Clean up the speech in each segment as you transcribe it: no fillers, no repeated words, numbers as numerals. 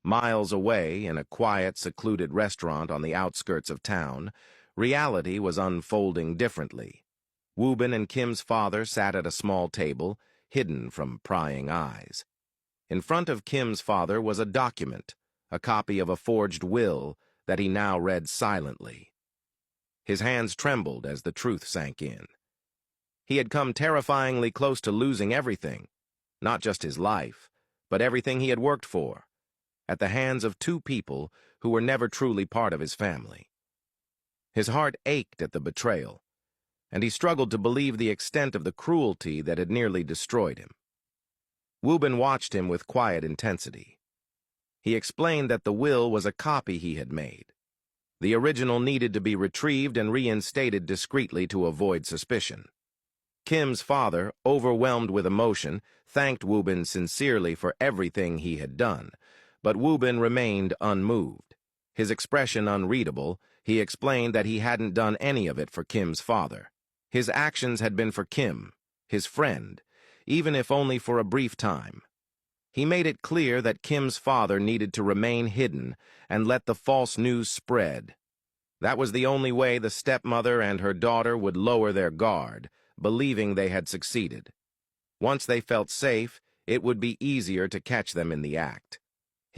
Miles away, in a quiet, secluded restaurant on the outskirts of town, reality was unfolding differently. Woobin and Kim's father sat at a small table, hidden from prying eyes. In front of Kim's father was a document, a copy of a forged will that he now read silently. His hands trembled as the truth sank in. He had come terrifyingly close to losing everything, not just his life, but everything he had worked for, at the hands of two people who were never truly part of his family. His heart ached at the betrayal, and he struggled to believe the extent of the cruelty that had nearly destroyed him. Woobin watched him with quiet intensity. He explained that the will was a copy he had made. The original needed to be retrieved and reinstated discreetly to avoid suspicion. Kim's father, overwhelmed with emotion, thanked Woobin sincerely for everything he had done, but Woobin remained unmoved. His expression unreadable, he explained that he hadn't done any of it for Kim's father. His actions had been for Kim, his friend, even if only for a brief time. He made it clear that Kim's father needed to remain hidden and let the false news spread. That was the only way the stepmother and her daughter would lower their guard, believing they had succeeded. Once they felt safe, it would be easier to catch them in the act.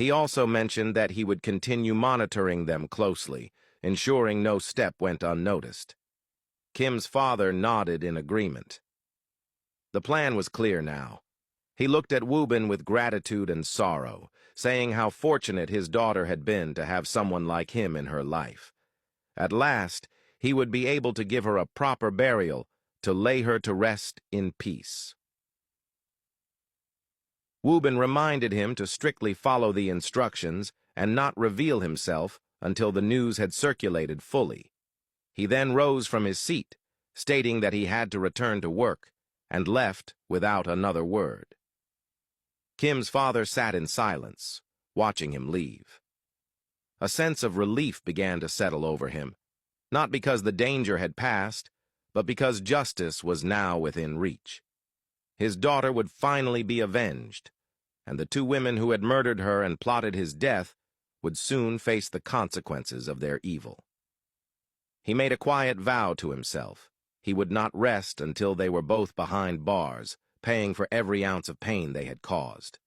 He also mentioned that he would continue monitoring them closely, ensuring no step went unnoticed. Kim's father nodded in agreement. The plan was clear now. He looked at Woobin with gratitude and sorrow, saying how fortunate his daughter had been to have someone like him in her life. At last, he would be able to give her a proper burial, to lay her to rest in peace. Woobin reminded him to strictly follow the instructions and not reveal himself until the news had circulated fully. He then rose from his seat, stating that he had to return to work, and left without another word. Kim's father sat in silence, watching him leave. A sense of relief began to settle over him, not because the danger had passed, but because justice was now within reach. His daughter would finally be avenged, and the two women who had murdered her and plotted his death would soon face the consequences of their evil. He made a quiet vow to himself. He would not rest until they were both behind bars, paying for every ounce of pain they had caused.